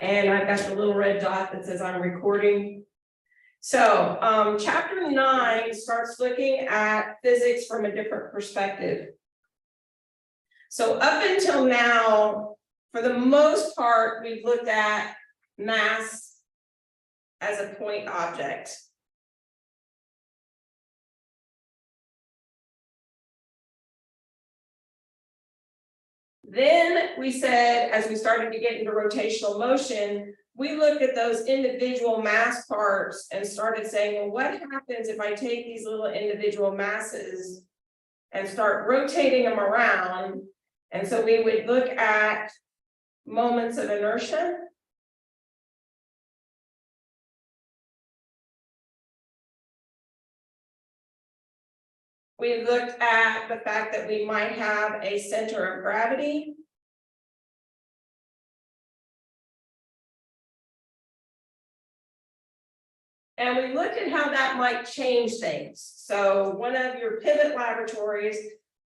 And I've got the little red dot that says I'm recording. So chapter 9 starts looking at physics from a different perspective. So up until now, for the most part, we've looked at mass as a point object. Then we said, as we started to get into rotational motion, we looked at those individual mass parts and started saying, well, what happens if I take these little individual masses and start rotating them around? And so we would look at moments of inertia. We looked at the fact that we might have a center of gravity. And we looked at how that might change things. So one of your pivot laboratories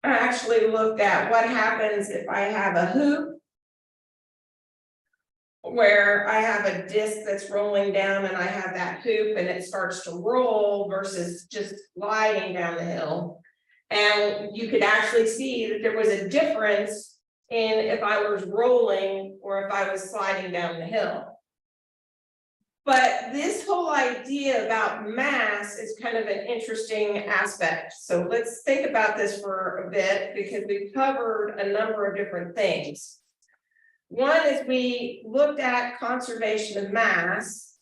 actually looked at what happens if I have a hoop where I have a disc that's rolling down and I have that hoop and it starts to roll versus just gliding down the hill. And you could actually see that there was a difference in if I was rolling or if I was sliding down the hill. But this whole idea about mass is kind of an interesting aspect. So let's think about this for a bit because we've covered a number of different things. One is we looked at conservation of mass.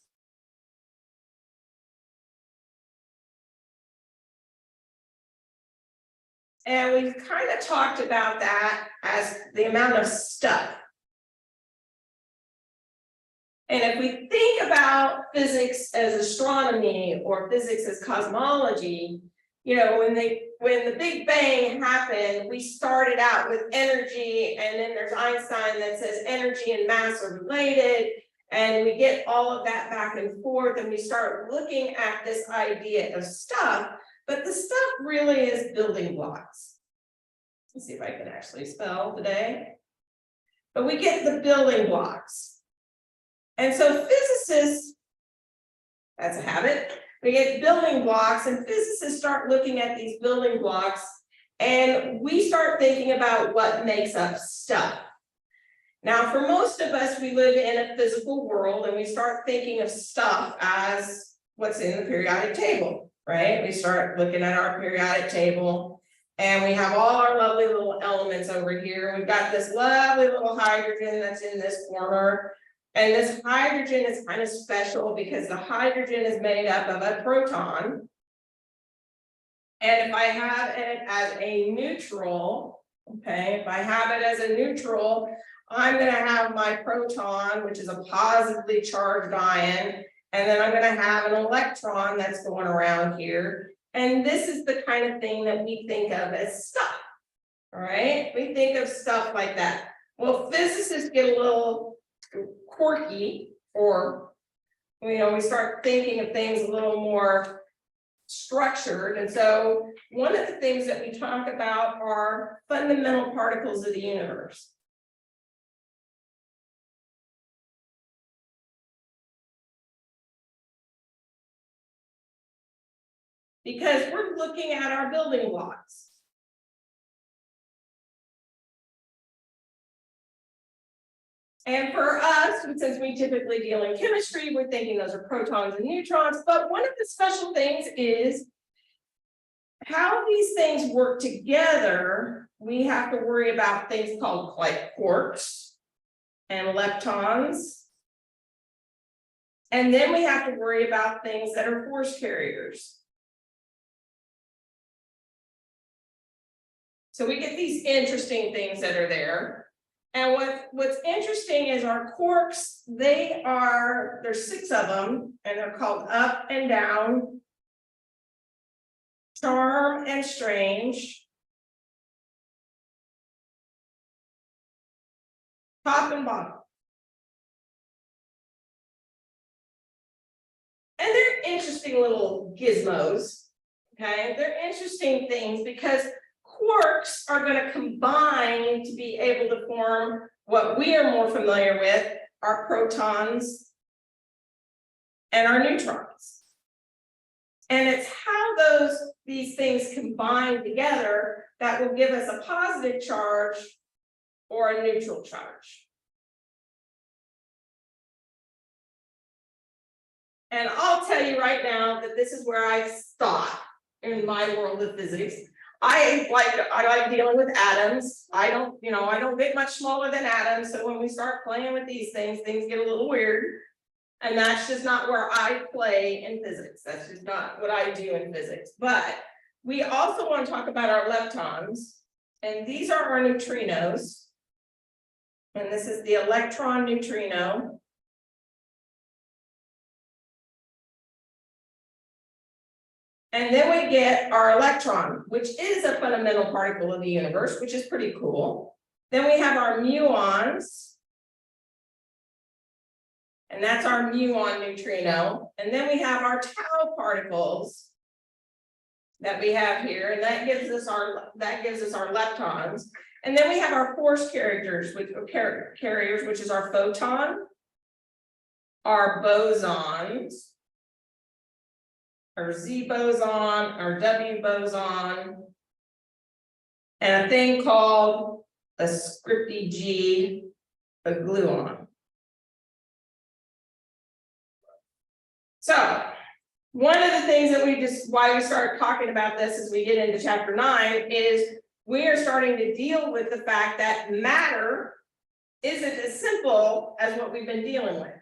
And we've kind of talked about that as the amount of stuff. And if we think about physics as astronomy or physics as cosmology, you know, when the Big Bang happened, we started out with energy, and then there's Einstein that says energy and mass are related, and we get all of that back and forth, and we start looking at this idea of stuff, but the stuff really is building blocks. Let's see if I can actually spell today. But we get the building blocks. And so physicists, that's a habit, we get building blocks, and physicists start looking at these building blocks, and we start thinking about what makes up stuff. Now, for most of us, we live in a physical world, and we start thinking of stuff as what's in the periodic table, right? We start looking at our periodic table, and we have all our lovely little elements over here. We've got this lovely little hydrogen that's in this corner. And this hydrogen is kind of special because the hydrogen is made up of a proton. And if I have it as a neutral, okay, if I have it as a neutral, I'm going to have my proton, which is a positively charged ion, and then I'm going to have an electron that's going around here. And this is the kind of thing that we think of as stuff, all right? We think of stuff like that. Well, physicists get a little quirky, or we start thinking of things a little more structured. And so one of the things that we talk about are fundamental particles of the universe. Because we're looking at our building blocks. And for us, since we typically deal in chemistry, we're thinking those are protons and neutrons. But one of the special things is how these things work together. We have to worry about things called like quarks and leptons. And then we have to worry about things that are force carriers. So we get these interesting things that are there. And what's interesting is our quarks, there's 6 of them, and they're called up and down, charm and strange, top and bottom. And they're interesting little gizmos, okay? They're interesting things because quarks are going to combine to be able to form what we are more familiar with, our protons, and our neutrons. And it's how these things combine together that will give us a positive charge or a neutral charge. And I'll tell you right now that this is where I stop in my world of physics. I like dealing with atoms. I don't get much smaller than atoms. So when we start playing with these things get a little weird. And that's just not where I play in physics. That's just not what I do in physics. But we also want to talk about our leptons. And these are our neutrinos. And this is the electron neutrino. And then we get our electron, which is a fundamental particle of the universe, which is pretty cool. Then we have our muons. And that's our muon neutrino. And then we have our tau particles that we have here, and that gives us our leptons. And then we have our force carriers, which is our photon, our bosons, our Z boson, our W boson, and a thing called a scripty G, a gluon. So one of the things that why we start talking about this as we get into chapter 9 is we are starting to deal with the fact that matter isn't as simple as what we've been dealing with.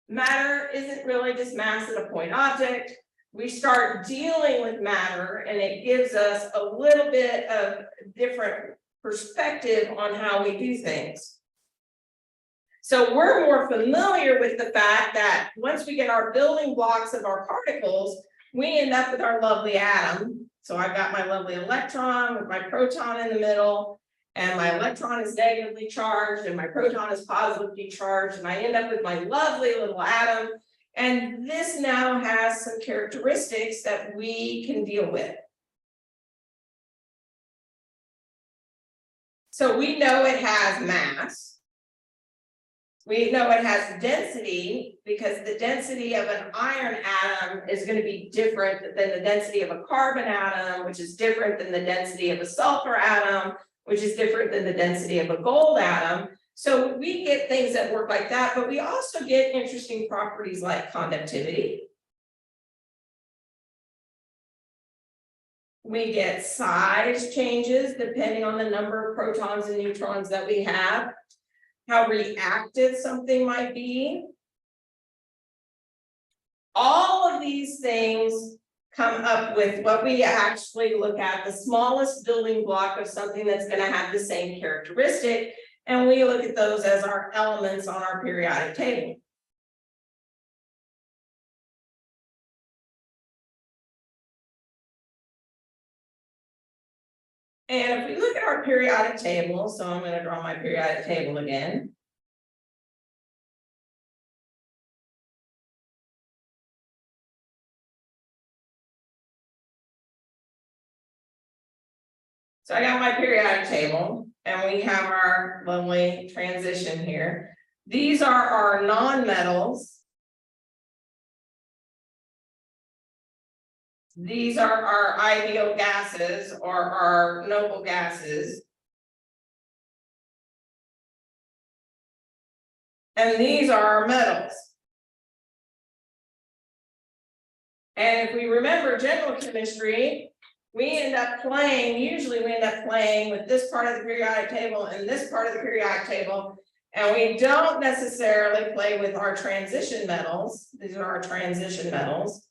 Matter isn't really just mass at a point object. We start dealing with matter and it gives us a little bit of different perspective on how we do things. So we're more familiar with the fact that once we get our building blocks of our particles, we end up with our lovely atom. So I've got my lovely electron with my proton in the middle, and my electron is negatively charged and my proton is positively charged, and I end up with my lovely little atom. And this now has some characteristics that we can deal with. So we know it has mass. We know it has density because the density of an iron atom is going to be different than the density of a carbon atom, which is different than the density of a sulfur atom, which is different than the density of a gold atom. So we get things that work like that, but we also get interesting properties like conductivity. We get size changes depending on the number of protons and neutrons that we have, how reactive something might be. All of these things come up with what we actually look at, the smallest building block of something that's going to have the same characteristic. And we look at those as our elements on our periodic table. And if we look at our periodic table, so I'm going to draw my periodic table again. So I got my periodic table, and we have our lovely transition here. These are our nonmetals. These are our ideal gases or our noble gases. And these are our metals. And if we remember general chemistry, usually we end up playing with this part of the periodic table and this part of the periodic table. And we don't necessarily play with our transition metals. These are our transition metals.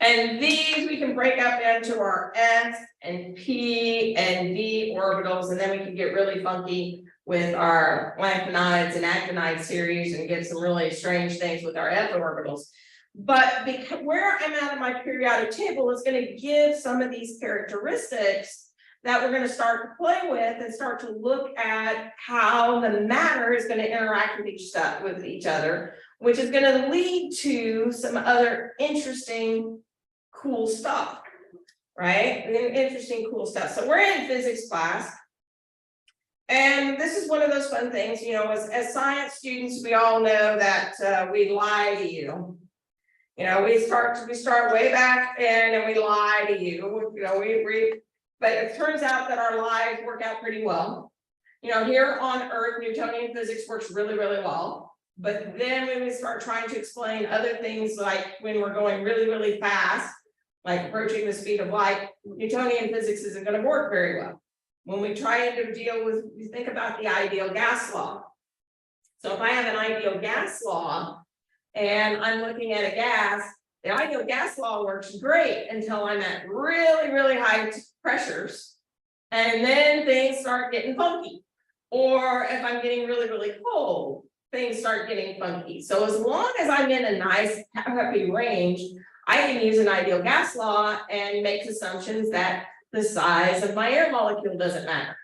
And these we can break up into our S and P and D orbitals, and then we can get really funky with our lanthanides and actinide series and get some really strange things with our f orbitals. But because where I'm at in my periodic table is going to give some of these characteristics that we're going to start to play with and start to look at how the matter is going to interact with each other, which is going to lead to some other interesting, cool stuff, right? Interesting, cool stuff. So we're in physics class. And this is one of those fun things, you know, as science students, we all know that we lie to you. You know, we start way back in and we lie to you, you know, but it turns out that our lies work out pretty well. You know, here on Earth, Newtonian physics works really, really well. But then when we start trying to explain other things, like when we're going really, really fast, like approaching the speed of light, Newtonian physics isn't going to work very well. When we try to deal with, you think about the ideal gas law. So if I have an ideal gas law, and I'm looking at a gas, the ideal gas law works great until I'm at really, really high pressures. And then things start getting funky. Or if I'm getting really, really cold, things start getting funky. So as long as I'm in a nice, happy range, I can use an ideal gas law and make assumptions that the size of my air molecule doesn't matter.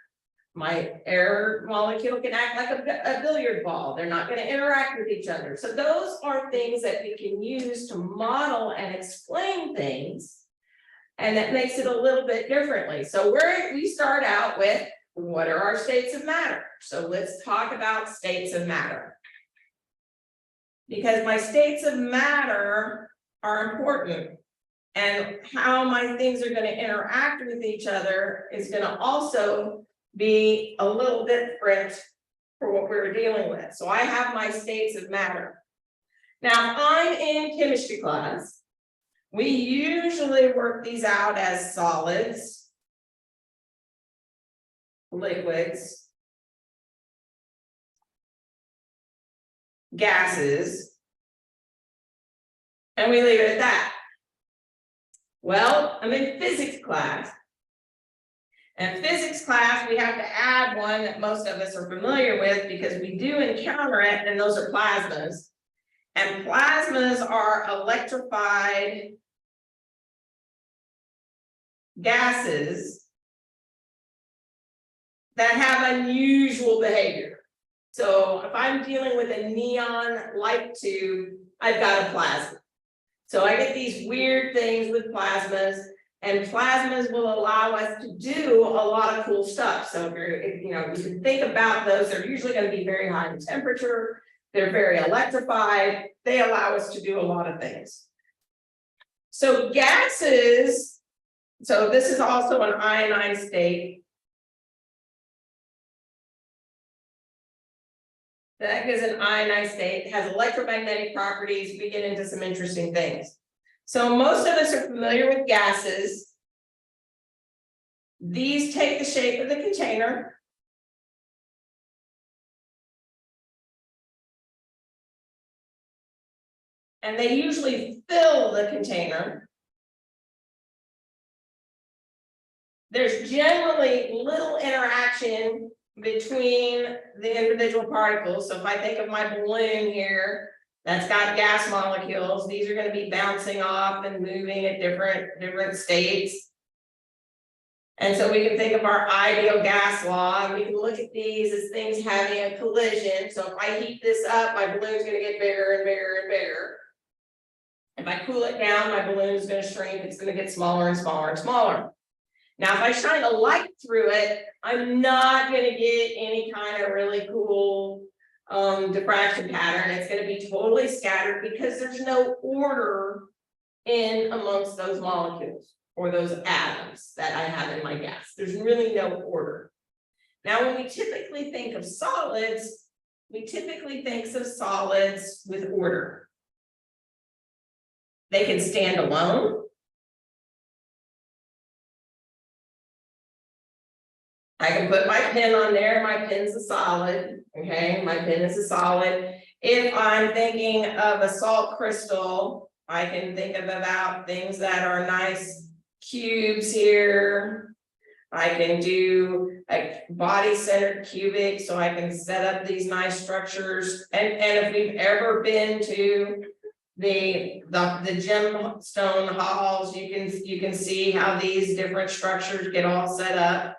My air molecule can act like a billiard ball. They're not going to interact with each other. So those are things that we can use to model and explain things. And that makes it a little bit differently. So we start out with, what are our states of matter? So let's talk about states of matter. Because my states of matter are important. And how my things are going to interact with each other is going to also be a little different for what we're dealing with. So I have my states of matter. Now, if I'm in chemistry class, we usually work these out as solids, liquids, gases, and we leave it at that. Well, I'm in physics class. And physics class, we have to add one that most of us are familiar with because we do encounter it, and those are plasmas. And plasmas are electrified gases that have unusual behavior. So if I'm dealing with a neon light tube, I've got a plasma. So I get these weird things with plasmas. And plasmas will allow us to do a lot of cool stuff. So if you know, you can think about those, they're usually going to be very high in temperature. They're very electrified. They allow us to do a lot of things. So gases, so this is also an ionized state. That is an ionized state, has electromagnetic properties. We get into some interesting things. So most of us are familiar with gases. These take the shape of the container. And they usually fill the container. There's generally little interaction between the individual particles. So if I think of my balloon here, that's got gas molecules. These are going to be bouncing off and moving at different states. And so we can think of our ideal gas law, and we can look at these as things having a collision. So if I heat this up, my balloon's going to get bigger and bigger and bigger. If I cool it down, my balloon is going to shrink. It's going to get smaller and smaller and smaller. Now, if I shine a light through it, I'm not going to get any kind of really cool diffraction pattern. It's going to be totally scattered because there's no order in amongst those molecules or those atoms that I have in my gas. There's really no order. Now, when we typically think of solids, we typically think of solids with order. They can stand alone. I can put my pen on there. My pen's a solid. Okay, my pen is a solid. If I'm thinking of a salt crystal, I can think of about things that are nice cubes here. I can do a body-centered cubic, so I can set up these nice structures. And if we've ever been to the gemstone halls, you can see how these different structures get all set up.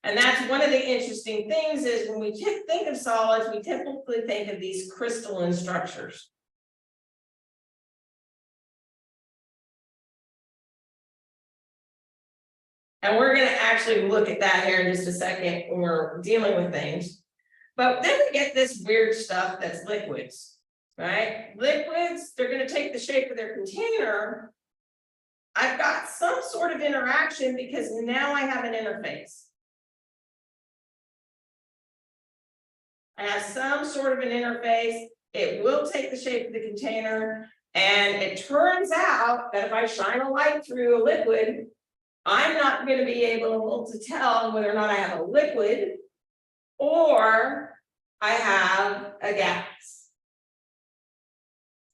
And that's one of the interesting things is when we think of solids, we typically think of these crystalline structures. And we're going to actually look at that here in just a second when we're dealing with things. But then we get this weird stuff that's liquids, right? Liquids, they're going to take the shape of their container. I've got some sort of interaction because now I have an interface. I have some sort of an interface. It will take the shape of the container. And it turns out that if I shine a light through a liquid, I'm not going to be able to tell whether or not I have a liquid or I have a gas.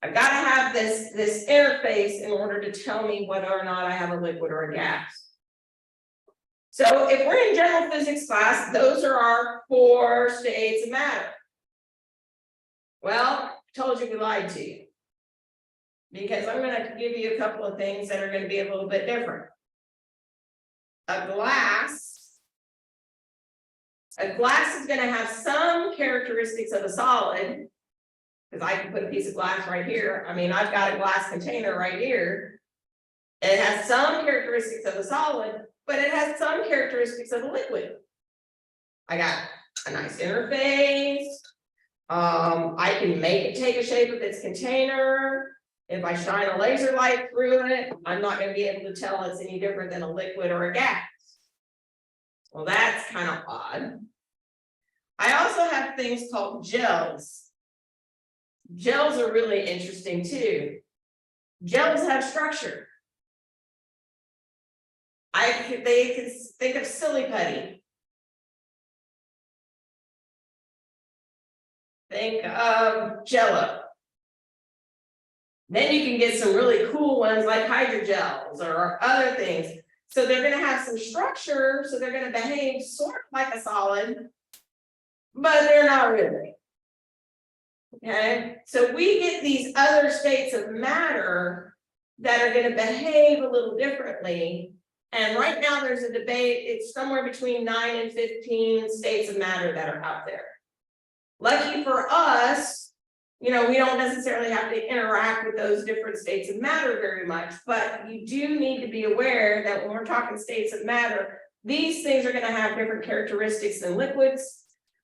I've got to have this interface in order to tell me whether or not I have a liquid or a gas. So if we're in general physics class, those are our 4 states of matter. Well, I told you we lied to you, because I'm going to give you a couple of things that are going to be a little bit different. A glass is going to have some characteristics of a solid, because I can put a piece of glass right here. I mean, I've got a glass container right here. It has some characteristics of a solid, but it has some characteristics of a liquid. I got a nice interface. I can make it take a shape of its container. If I shine a laser light through it, I'm not going to be able to tell it's any different than a liquid or a gas. Well, that's kind of odd. I also have things called gels. Gels are really interesting too. Gels have structure. They can think of silly putty. Think of Jello. Then you can get some really cool ones like hydrogels or other things. So they're going to have some structure, so they're going to behave sort of like a solid, but they're not really. Okay, so we get these other states of matter that are going to behave a little differently. And right now there's a debate, it's somewhere between 9 and 15 states of matter that are out there. Lucky for us, you know, we don't necessarily have to interact with those different states of matter very much, but you do need to be aware that when we're talking states of matter, these things are going to have different characteristics than liquids.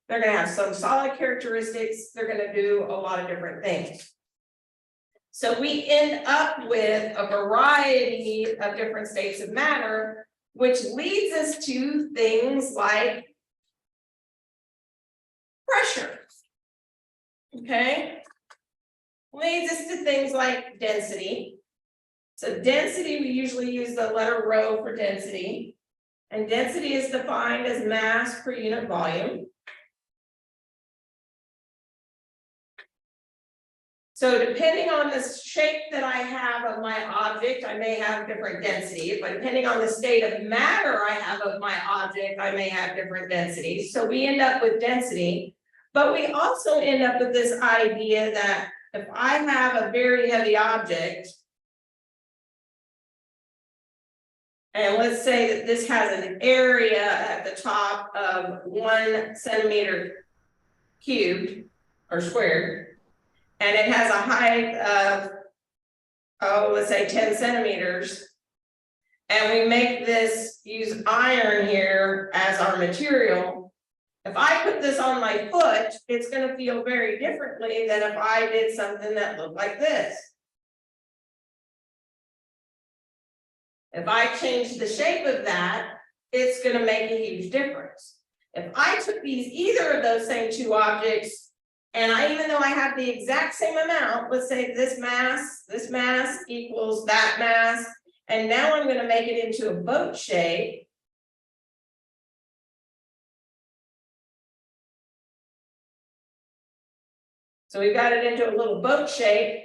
They're going to have some solid characteristics. They're going to do a lot of different things. So we end up with a variety of different states of matter, which leads us to things like pressure. Okay, leads us to things like density. So density, we usually use the letter rho for density, and density is defined as mass per unit volume. So depending on the shape that I have of my object, I may have different densities, but depending on the state of matter I have of my object, I may have different densities. So we end up with density, but we also end up with this idea that if I have a very heavy object, and let's say that this has an area at the top of 1 centimeter cubed or squared, and it has a height of, let's say 10 centimeters, and we make this, use iron here as our material. If I put this on my foot, it's going to feel very differently than if I did something that looked like this. If I change the shape of that, it's going to make a huge difference. If I took either of those same 2 objects, and even though I have the exact same amount, let's say this mass equals that mass, and now I'm going to make it into a boat shape. So we've got it into a little boat shape,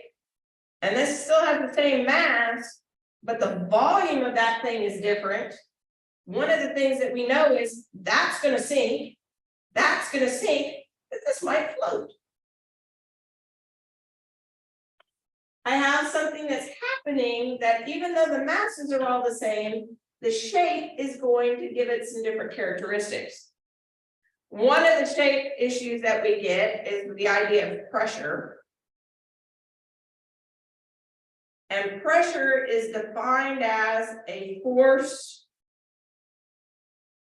and this still has the same mass, but the volume of that thing is different. One of the things that we know is that's going to sink, but this might float. I have something that's happening that even though the masses are all the same, the shape is going to give it some different characteristics. One of the shape issues that we get is the idea of pressure. And pressure is defined as a force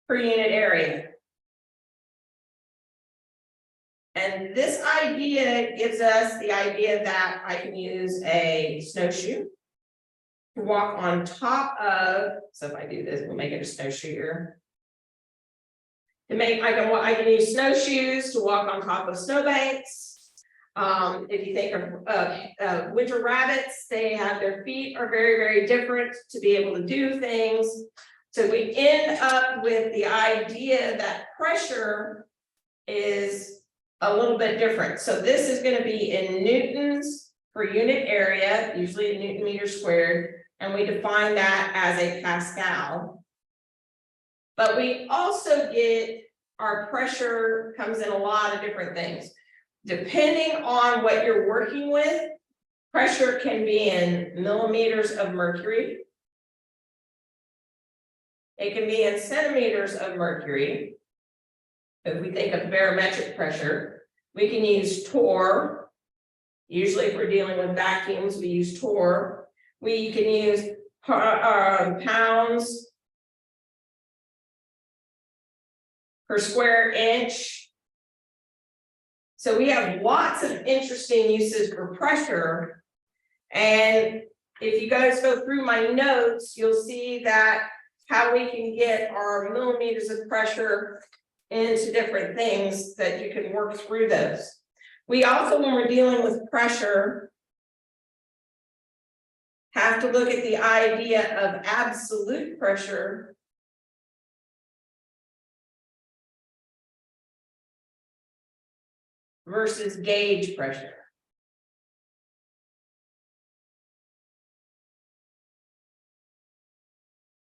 per unit area. And this idea gives us the idea that I can use a snowshoe to walk on top of, so if I do this, we'll make it a snowshoe here. I can use snowshoes to walk on top of snowbanks. If you think of winter rabbits, they have their feet are very, very different to be able to do things. So we end up with the idea that pressure is a little bit different. So this is going to be in newtons per unit area, usually a newton meter squared, and we define that as a Pascal. But we also get our pressure comes in a lot of different things. Depending on what you're working with, pressure can be in millimeters of mercury. It can be in centimeters of mercury. If we think of barometric pressure, we can use torr. Usually if we're dealing with vacuums, we use torr. We can use pounds per square inch. So we have lots of interesting uses for pressure. And if you guys go through my notes, you'll see that how we can get our millimeters of pressure into different things that you can work through those. We also, when we're dealing with pressure, have to look at the idea of absolute pressure versus gauge pressure.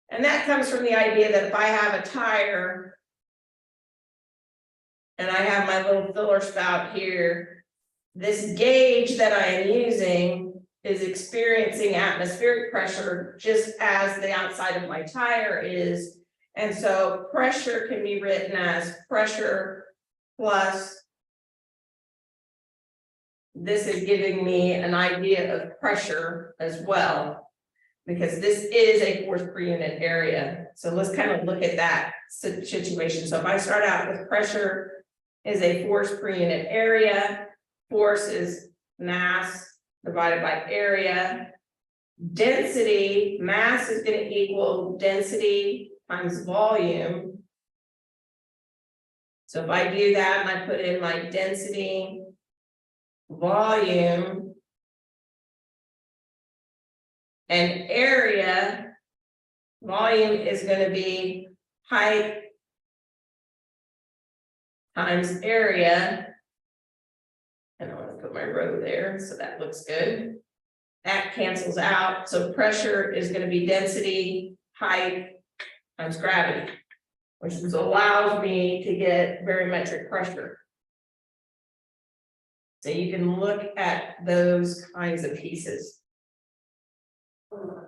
And that comes from the idea that if I have a tire and I have my little filler spout here, this gauge that I am using is experiencing atmospheric pressure just as the outside of my tire is. And so pressure can be written as pressure plus, this is giving me an idea of pressure as well, because this is a force per unit area. So let's kind of look at that situation. So if I start out with pressure is a force per unit area, force is mass divided by area. Density, mass is going to equal density times volume. So if I do that and I put in my density, volume, and area, volume is going to be height times area. And I want to put my row there, so that looks good. That cancels out. So pressure is going to be density, height times gravity, which allows me to get barometric pressure. So you can look at those kinds of pieces.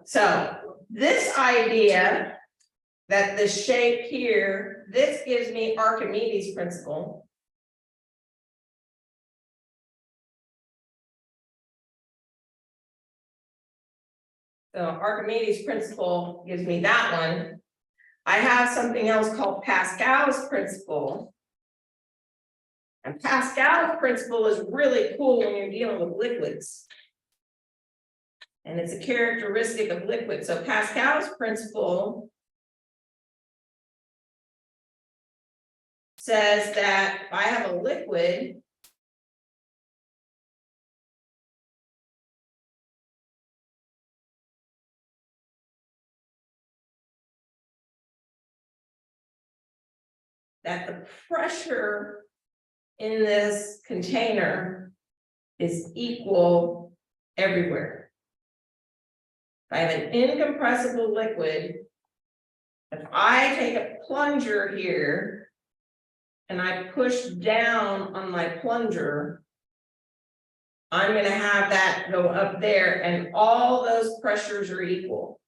So this idea that the shape here, this gives me Archimedes' principle. So Archimedes' principle gives me that one. I have something else called Pascal's principle. And Pascal's principle is really cool when you're dealing with liquids. And it's a characteristic of liquid. So Pascal's principle says that if I have a liquid, that the pressure in this container is equal everywhere. If I have an incompressible liquid, if I take a plunger here and I push down on my plunger, I'm going to have that go up there, and all those pressures are equal.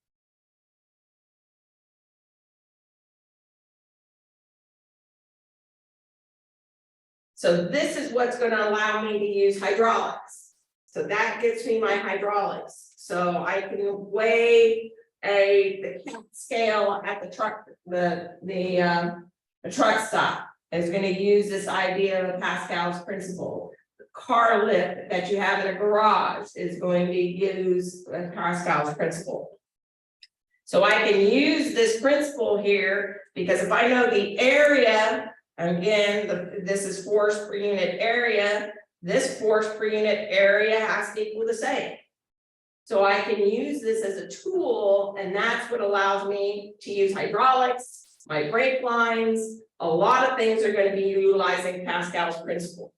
So this is what's going to allow me to use hydraulics. So that gets me my hydraulics. So I can weigh the scale at the truck, the truck stop is gonna use this idea of Pascal's principle. The car lift that you have in a garage is going to use Pascal's principle. So I can use this principle here, because if I know the area, again, this is force per unit area, this force per unit area has to equal the same. So I can use this as a tool, and that's what allows me to use hydraulics, my brake lines. A lot of things are going to be utilizing Pascal's principle.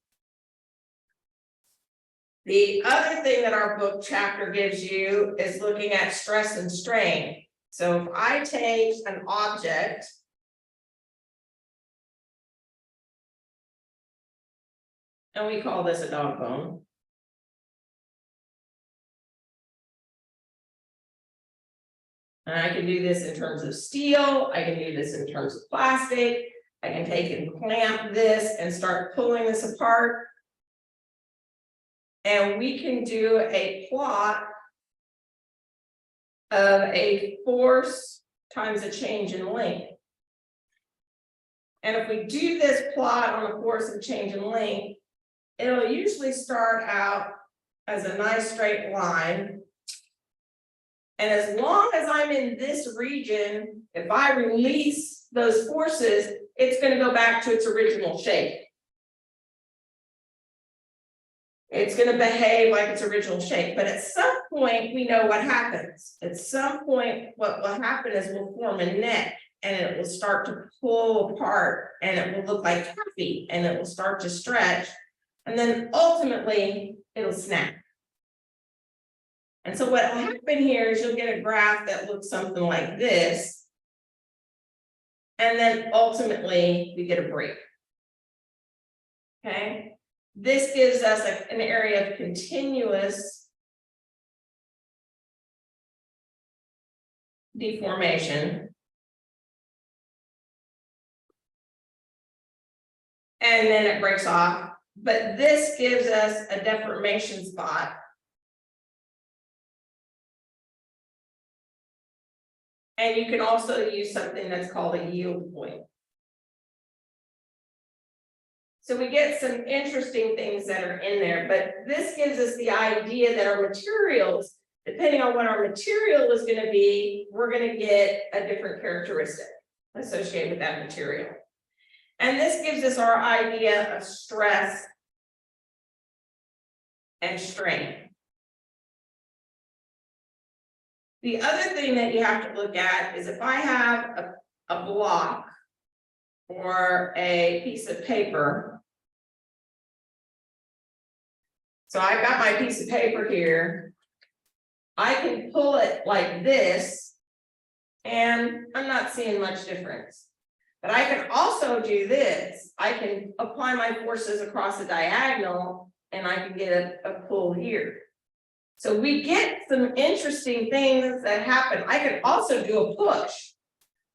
The other thing that our book chapter gives you is looking at stress and strain. So if I take an object, and we call this a dog bone. And I can do this in terms of steel, I can do this in terms of plastic, I can take and clamp this and start pulling this apart. And we can do a plot of a force times a change in length. And if we do this plot on a force and change in length, it'll usually start out as a nice straight line. And as long as I'm in this region, if I release those forces, it's going to go back to its original shape. It's going to behave like its original shape. But at some point, we know what happens. At some point, what will happen is we'll form a neck, and it will start to pull apart, and it will look like taffy, and it will start to stretch. And then ultimately, it'll snap. And so what will happen here is you'll get a graph that looks something like this. And then ultimately we get a break. Okay. This gives us an area of continuous deformation. And then it breaks off. But this gives us a deformation spot. And you can also use something that's called a yield point. So we get some interesting things that are in there, but this gives us the idea that our materials, depending on what our material is going to be, we're going to get a different characteristic associated with that material. And this gives us our idea of stress and strain. The other thing that you have to look at is if I have a block or a piece of paper. So I've got my piece of paper here. I can pull it like this, and I'm not seeing much difference. But I can also do this. I can apply my forces across the diagonal, and I can get a pull here. So we get some interesting things that happen. I can also do a push.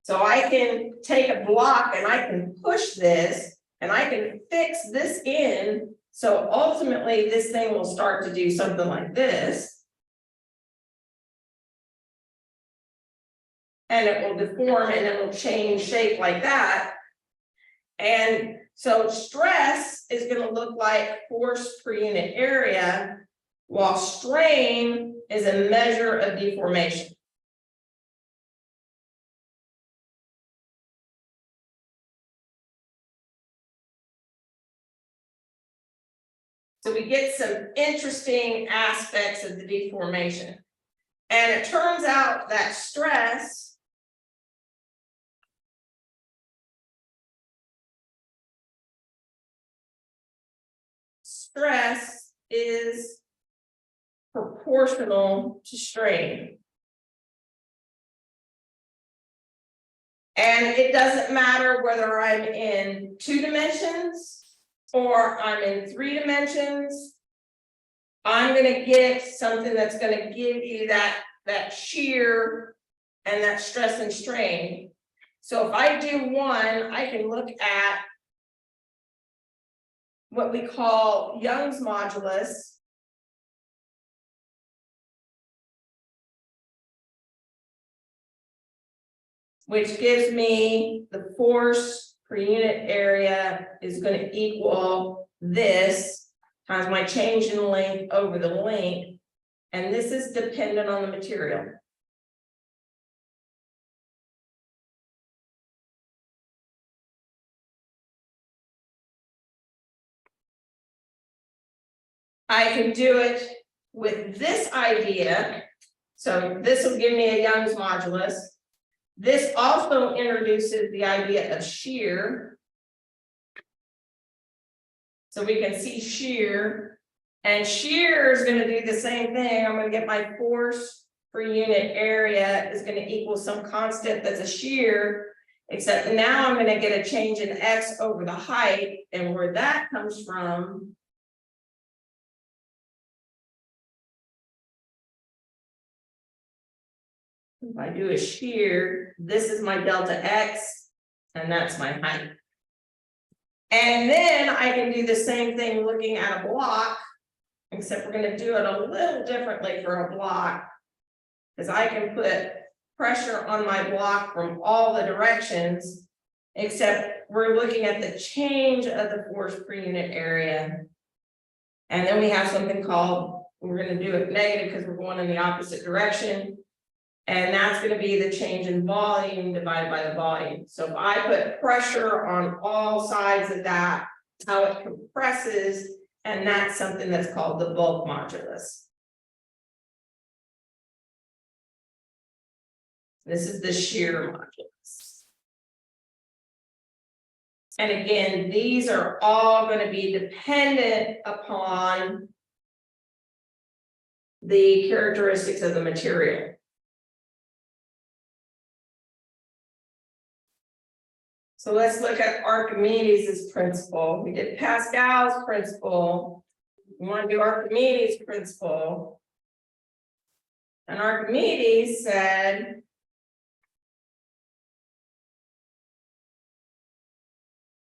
So I can take a block and I can push this, and I can fix this in. So ultimately this thing will start to do something like this. And it will deform and it will change shape like that. And so stress is going to look like force per unit area, while strain is a measure of deformation. So we get some interesting aspects of the deformation. And it turns out that stress is proportional to strain. And it doesn't matter whether I'm in 2 dimensions or I'm in 3 dimensions. I'm going to get something that's going to give you that shear and that stress and strain. So if I do one, I can look at what we call Young's modulus. which gives me the force per unit area is going to equal this times my change in length over the length. And this is dependent on the material. I can do it with this idea. So this will give me a Young's modulus. This also introduces the idea of shear. So we can see shear, and shear is going to do the same thing. I'm going to get my force per unit area is going to equal some constant that's a shear, except now I'm going to get a change in X over the height, and where that comes from. If I do a shear, this is my delta X, and that's my height. And then I can do the same thing looking at a block, except we're going to do it a little differently for a block, because I can put pressure on my block from all the directions, except we're looking at the change of the force per unit area. And then we have something called, we're going to do it negative because we're going in the opposite direction. And that's going to be the change in volume divided by the volume. So if I put pressure on all sides of that, how it compresses, and that's something that's called the bulk modulus. This is the shear modulus. And again, these are all going to be dependent upon the characteristics of the material. So let's look at Archimedes' principle. We did Pascal's principle. We want to do Archimedes' principle. And Archimedes said,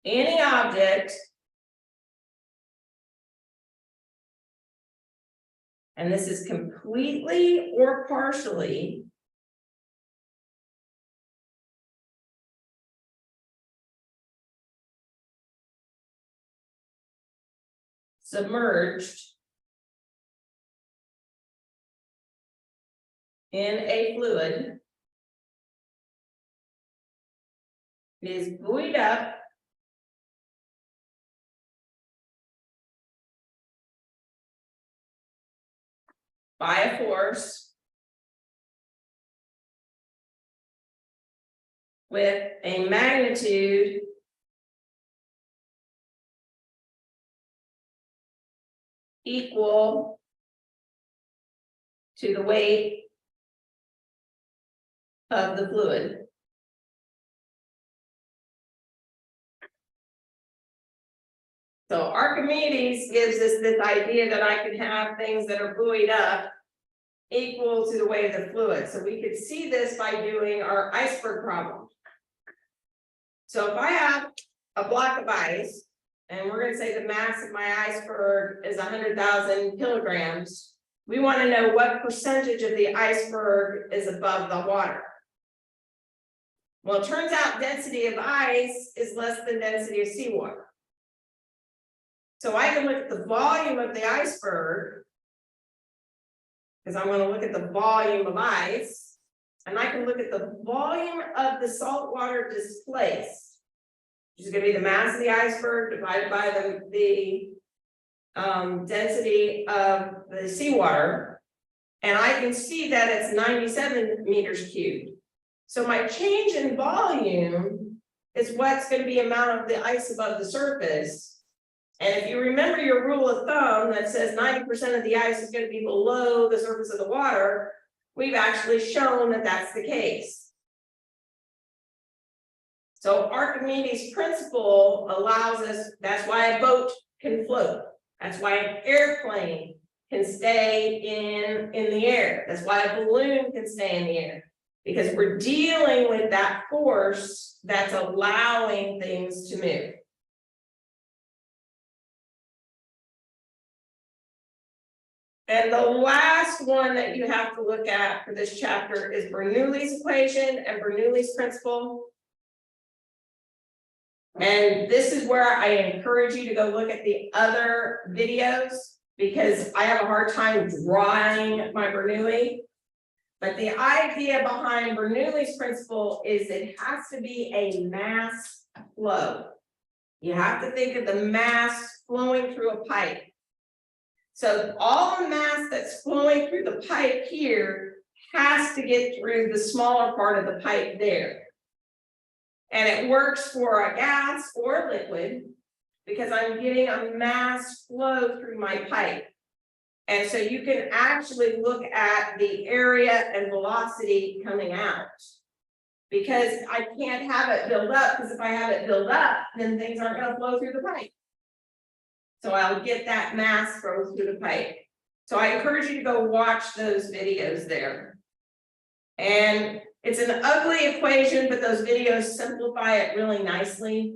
any object, and this is completely or partially submerged in a fluid, is buoyed up by a force with a magnitude equal to the weight of the fluid. So Archimedes gives us this idea that I can have things that are buoyed up equal to the weight of the fluid. So we could see this by doing our iceberg problem. So if I have a block of ice, and we're going to say the mass of my iceberg is 100,000 kilograms, we want to know what percentage of the iceberg is above the water. Well, it turns out density of ice is less than density of seawater. So I can look at the volume of the iceberg, because I'm going to look at the volume of ice, and I can look at the volume of the saltwater displaced, which is going to be the mass of the iceberg divided by the density of the seawater, and I can see that it's 97 meters cubed. So my change in volume is what's going to be amount of the ice above the surface. And if you remember your rule of thumb that says 90% of the ice is going to be below the surface of the water, we've actually shown that that's the case. So Archimedes' principle allows us, that's why a boat can float. That's why an airplane can stay in the air. That's why a balloon can stay in the air. Because we're dealing with that force that's allowing things to move. And the last one that you have to look at for this chapter is Bernoulli's equation and Bernoulli's principle. And this is where I encourage you to go look at the other videos, because I have a hard time drawing my Bernoulli. But the idea behind Bernoulli's principle is it has to be a mass flow. You have to think of the mass flowing through a pipe. So all the mass that's flowing through the pipe here has to get through the smaller part of the pipe there. And it works for a gas or a liquid because I'm getting a mass flow through my pipe. And so you can actually look at the area and velocity coming out. Because I can't have it build up, because if I have it build up, then things aren't going to flow through the pipe. So I'll get that mass flow through the pipe. So I encourage you to go watch those videos there. And it's an ugly equation, but those videos simplify it really nicely.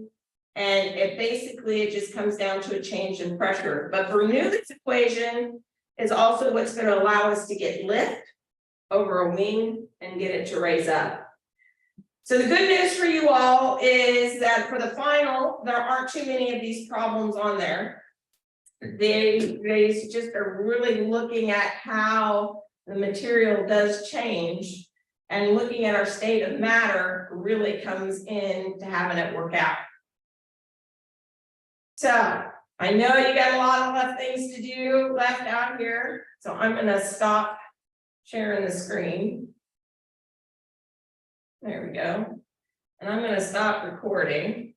And it just comes down to a change in pressure. But Bernoulli's equation is also what's going to allow us to get lift over a wing and get it to raise up. So the good news for you all is that for the final, there aren't too many of these problems on there. They just are really looking at how the material does change, and looking at our state of matter really comes in to having it work out. So I know you got a lot of left things to do left out here, so I'm going to stop sharing the screen. There we go. And I'm going to stop recording.